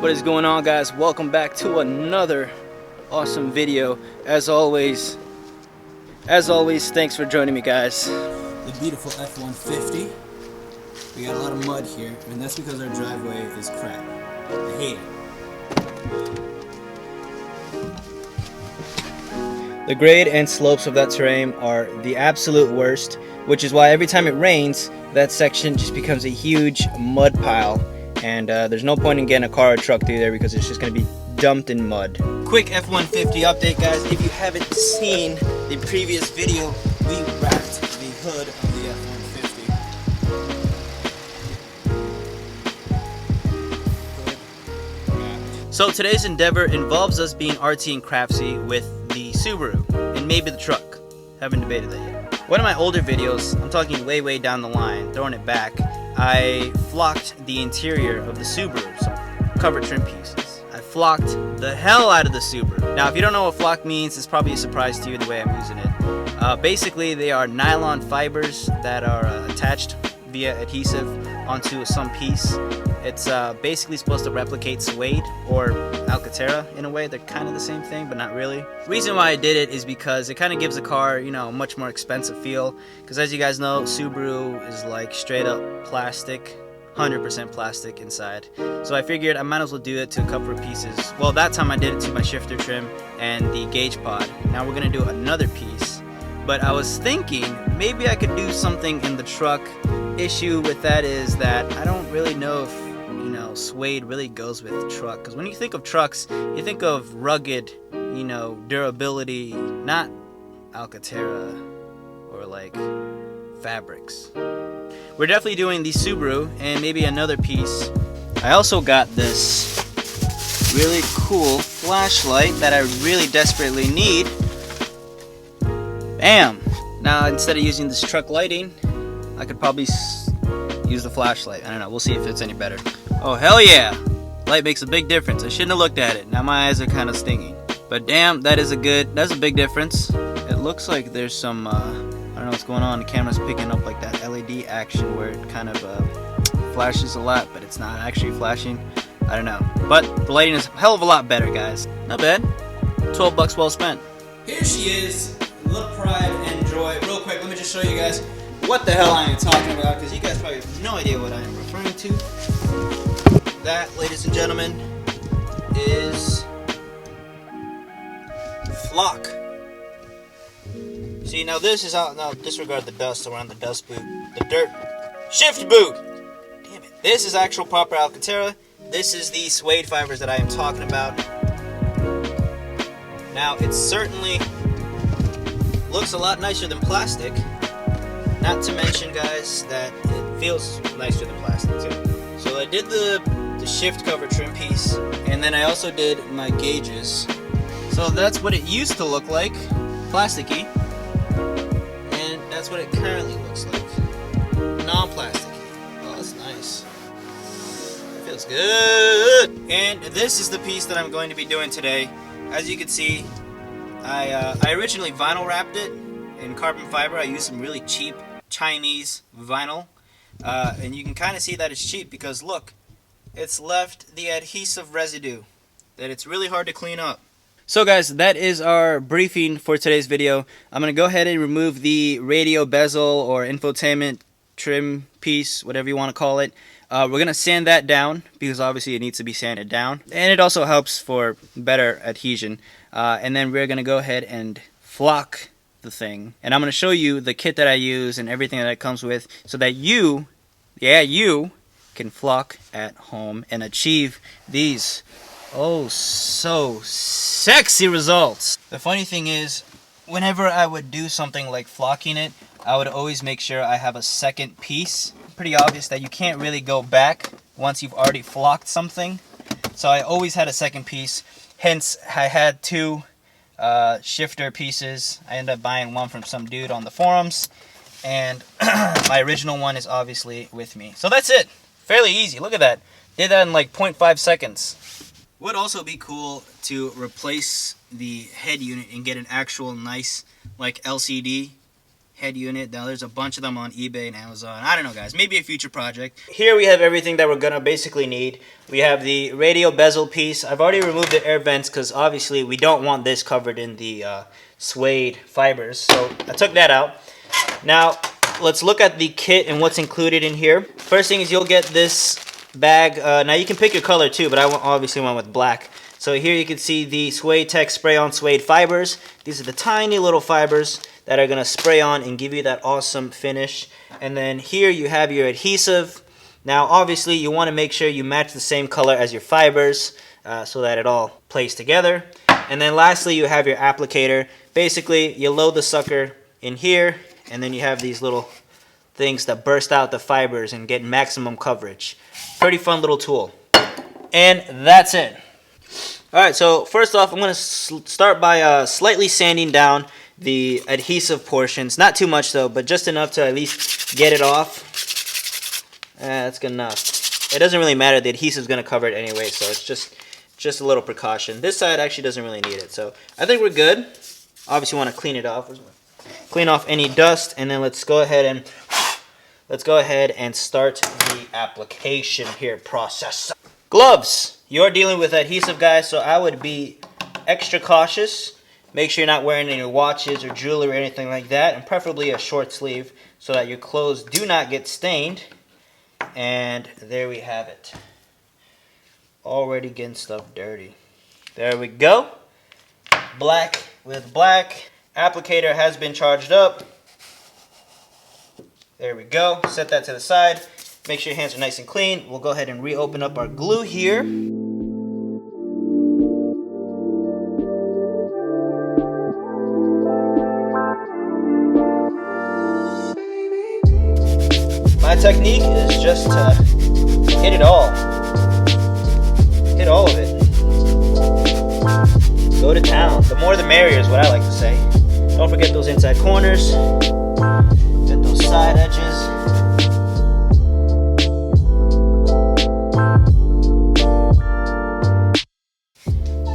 What is going on, guys? Welcome back to another awesome video. As always, thanks for joining me, guys. The beautiful F-150. We got a lot of mud here, and that's because our driveway is crap. I hate it. The grade and slopes of that terrain are the absolute worst, which is why every time it rains, that section just becomes a huge mud pile. And there's no point in getting a car or truck through there because it's just going to be dumped in mud. Quick F-150 update, guys. If you haven't seen the previous video, we wrapped the hood of the F-150. So today's endeavor involves us being artsy and craftsy with the Subaru and maybe the truck. Haven't debated that yet. One of my older videos, I'm talking way down the line, throwing it back, I flocked the interior of the Subaru, some cover trim pieces. I flocked the hell out of the Subaru. Now, if you don't know what flock means, it's probably a surprise to you the way I'm using it. Basically, they are nylon fibers that are attached via adhesive onto some piece. It's basically supposed to replicate Suede or Alcantara in a way. They're kind of the same thing, but not really. Reason why I did it is because it kind of gives the car, you know, a much more expensive feel. Because as you guys know, Subaru is like straight up plastic, 100% plastic inside. So I figured I might as well do it to a couple of pieces. Well, that time I did it to my shifter trim and the gauge pod. Now we're gonna do another piece. But I was thinking maybe I could do something in the truck. Issue with that is that I don't really know if, you know, Suede really goes with truck. Because when you think of trucks, you think of rugged, you know, durability, not Alcantara or like fabrics. We're definitely doing the Subaru and maybe another piece. I also got this really cool flashlight that I really desperately need. Bam! Now instead of using this truck lighting, I could probably use the flashlight. I don't know, we'll see if it's any better. Oh hell yeah! Light makes a big difference. I shouldn't have looked at it. Now my eyes are kind of stinging. But damn, that's a big difference. It looks like there's some, I don't know what's going on. The camera's picking up like that LED action where it kind of flashes a lot, but it's not actually flashing. I don't know. But the lighting is a hell of a lot better, guys. Not bad. 12 bucks well spent. Here she is. Look, pride and joy. Real quick, let me just show you guys what the hell I am talking about, because you guys probably have no idea what I am referring to. That, ladies and gentlemen, is flock. See, now this is out. Now disregard the dust around the dust boot, the dirt shift boot. Damn it! This is actual proper Alcantara. This is the Suede fibers that I am talking about. Now it certainly looks a lot nicer than plastic. Not to mention, guys, that it feels nicer than plastic too. So I did the shift cover trim piece, and then I also did my gauges. So that's what it used to look like, plasticky, and that's what it currently looks like, non-plasticky. Oh, that's nice. It feels good. And this is the piece that I'm going to be doing today. As you can see, I originally vinyl wrapped it in carbon fiber. I used some really cheap Chinese vinyl, and you can kind of see that it's cheap because look, it's left the adhesive residue that it's really hard to clean up. So guys, that is our briefing for today's video. I'm going to go ahead and remove the radio bezel or infotainment trim piece, whatever you want to call it. We're going to sand that down because obviously it needs to be sanded down, and it also helps for better adhesion. And then we're going to go ahead and flock the thing, and I'm going to show you the kit that I use and everything that it comes with so that you can flock at home and achieve these oh so sexy results. The funny thing is, whenever I would do something like flocking it, I would always make sure I have a second piece. Pretty obvious that you can't really go back once you've already flocked something, so I always had a second piece. Hence I had two shifter pieces. I ended up buying one from some dude on the forums, and my original one is obviously with me. So that's it. Fairly easy. Look at that. Did that in like 0.5 seconds. Would also be cool to replace the head unit and get an actual nice like LCD head unit. Now there's a bunch of them on eBay and Amazon. I don't know, guys. Maybe a future project. Here we have everything that we're gonna basically need. We have the radial bezel piece. I've already removed the air vents because obviously we don't want this covered in the suede fibers. So I took that out. Now let's look at the kit and what's included in here. First thing is you'll get this bag. Now you can pick your color too, but I obviously went with black. So here you can see the Suede Tech spray-on suede fibers. These are the tiny little fibers that are gonna spray on and give you that awesome finish. And then here you have your adhesive. Now obviously you wanna make sure you match the same color as your fibers so that it all plays together. And then lastly you have your applicator. Basically you load the sucker in here and then you have these little things that burst out the fibers and get maximum coverage. Pretty fun little tool. And that's it. Alright, so first off I'm going to start by slightly sanding down the adhesive portions. Not too much though, but just enough to at least get it off. That's good enough. It doesn't really matter, the adhesive is going to cover it anyway, so it's just a little precaution. This side actually doesn't really need it, so I think we're good. Obviously want to clean it off. Clean off any dust, and then let's go ahead and start the application here process. Gloves. You're dealing with adhesive, guys, so I would be extra cautious. Make sure you're not wearing any watches or jewelry or anything like that, and preferably a short sleeve so that your clothes do not get stained. And there we have it. Already getting stuff dirty. There we go. Black with black. Applicator has been charged up. There we go. Set that to the side. Make sure your hands are nice and clean. We'll go ahead and reopen up our glue here. My technique is just to hit it all. Hit all of it. Go to town. The more the merrier is what I like to say. Don't forget those inside corners. Get those side edges.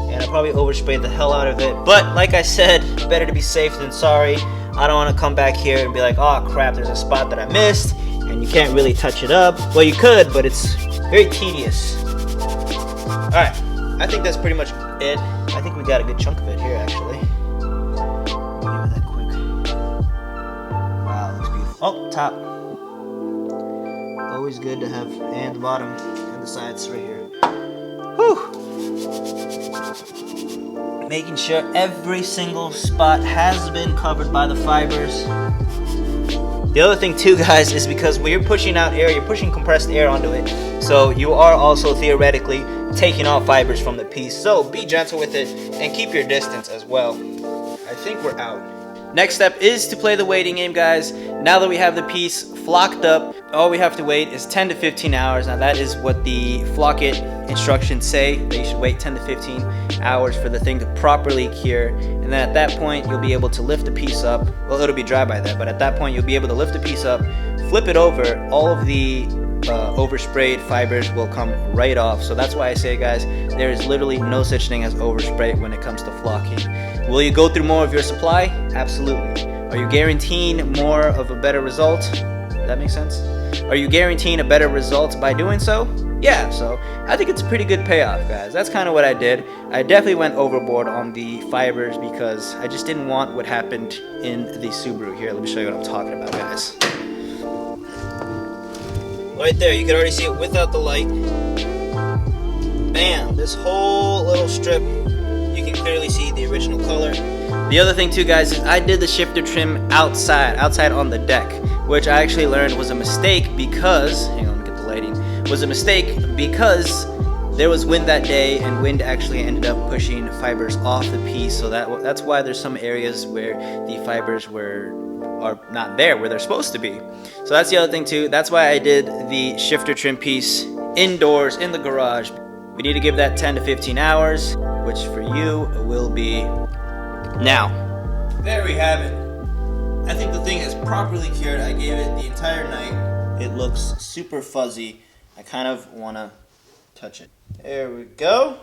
And I probably oversprayed the hell out of it. But like I said, better to be safe than sorry. I don't want to come back here and be like, oh crap, there's a spot that I missed. And you can't really touch it up. Well, you could, but it's very tedious. Alright, I think that's pretty much it. I think we got a good chunk of it here, actually. Give it that quick. Wow, looks beautiful. Oh, top. Always good to have, and the bottom, and the sides right here. Whew! Making sure every single spot has been covered by the fibers. The other thing too, guys, is because when you're pushing out air, you're pushing compressed air onto it. So you are also theoretically taking off fibers from the piece. So be gentle with it and keep your distance as well. I think we're out. Next step is to play the waiting game, guys. Now that we have the piece flocked up, all we have to wait is 10 to 15 hours. Now that is what the flock it instructions say. That you should wait 10 to 15 hours for the thing to properly cure. And then at that point, you'll be able to lift the piece up. Well, it'll be dry by then, but at that point, you'll be able to lift the piece up, flip it over. All of the oversprayed fibers will come right off. So that's why I say, guys, there is literally no such thing as overspray when it comes to flocking. Will you go through more of your supply? Absolutely. Are you guaranteeing more of a better result? Does that make sense? Are you guaranteeing a better result by doing so? Yeah, so I think it's a pretty good payoff, guys. That's kind of what I did. I definitely went overboard on the fibers because I just didn't want what happened in the Subaru. Here, let me show you what I'm talking about, guys. Right there, you can already see it without the light. Bam, this whole little strip, you can clearly see the original color. The other thing too, guys, is I did the shifter trim outside on the deck, which I actually learned was a mistake because, hang on, let me get the lighting, was a mistake because there was wind that day, and wind actually ended up pushing fibers off the piece. So that's why there's some areas where the fibers are not there where they're supposed to be. So that's the other thing too. That's why I did the shifter trim piece indoors in the garage. We need to give that 10 to 15 hours, which for you will be now. There we have it. I think the thing is properly cured. I gave it the entire night. It looks super fuzzy. I kind of want to touch it. There we go.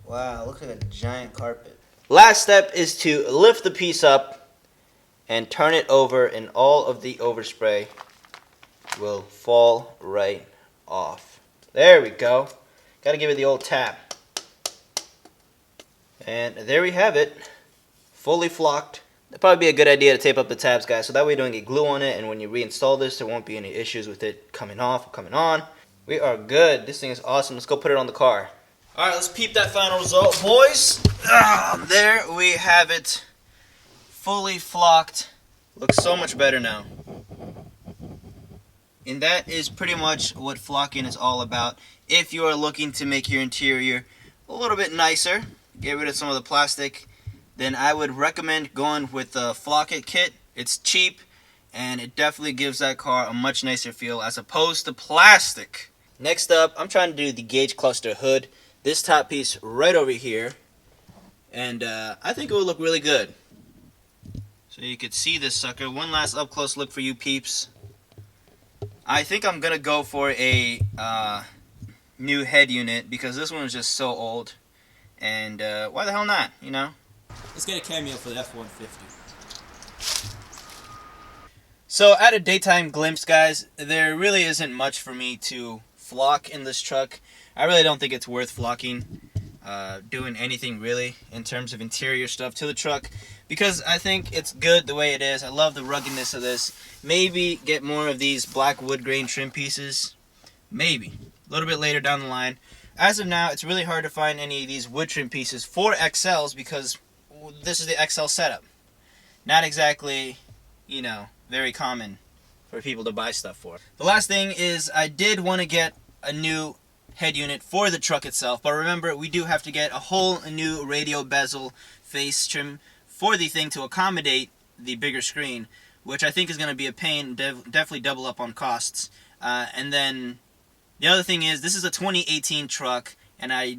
Wow, looks like a giant carpet. Last step is to lift the piece up and turn it over, and all of the overspray will fall right off. There we go. Gotta give it the old tap. And there we have it. Fully flocked. It'd probably be a good idea to tape up the tabs, guys, so that way you don't get glue on it, and when you reinstall this, there won't be any issues with it coming off or coming on. We are good. This thing is awesome. Let's go put it on the car. Alright, let's peep that final result, boys. There we have it. Fully flocked. Looks so much better now. And that is pretty much what flocking is all about. If you are looking to make your interior a little bit nicer, get rid of some of the plastic, then I would recommend going with the Flock It kit. It's cheap, and it definitely gives that car a much nicer feel as opposed to plastic. Next up, I'm trying to do the gauge cluster hood. This top piece right over here, and I think it would look really good. So you could see this sucker. One last up close look for you peeps. I think I'm gonna go for a new head unit because this one is just so old, and why the hell not, you know? Let's get a cameo for the F-150. So at a daytime glimpse, guys, there really isn't much for me to flock in this truck. I really don't think it's worth flocking, doing anything really in terms of interior stuff to the truck, because I think it's good the way it is. I love the ruggedness of this. Maybe get more of these black wood grain trim pieces. Maybe. A little bit later down the line. As of now, it's really hard to find any of these wood trim pieces for XLs because this is the XL setup. Not exactly, you know, very common for people to buy stuff for. The last thing is I did want to get a new head unit for the truck itself, but remember, we do have to get a whole new radio bezel face trim for the thing to accommodate the bigger screen, which I think is going to be a pain, definitely double up on costs. And then the other thing is, this is a 2018 truck, and I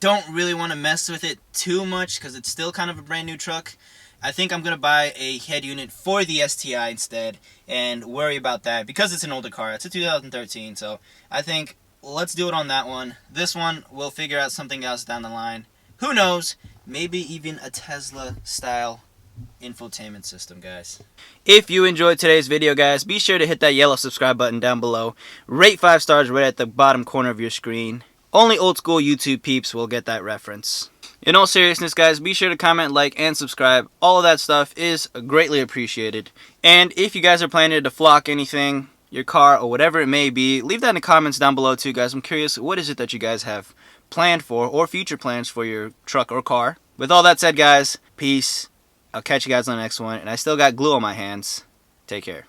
don't really want to mess with it too much because it's still kind of a brand new truck. I think I'm going to buy a head unit for the STI instead and worry about that because it's an older car. It's a 2013, so I think let's do it on that one. This one, we'll figure out something else down the line. Who knows? Maybe even a Tesla-style infotainment system, guys. If you enjoyed today's video, guys, be sure to hit that yellow subscribe button down below. Rate 5 stars right at the bottom corner of your screen. Only old school YouTube peeps will get that reference. In all seriousness, guys, be sure to comment, like, and subscribe. All of that stuff is greatly appreciated. And if you guys are planning to flock anything, your car, or whatever it may be, leave that in the comments down below too, guys. I'm curious, what is it that you guys have planned for, or future plans for your truck or car? With all that said, guys, peace. I'll catch you guys on the next one. And I still got glue on my hands. Take care.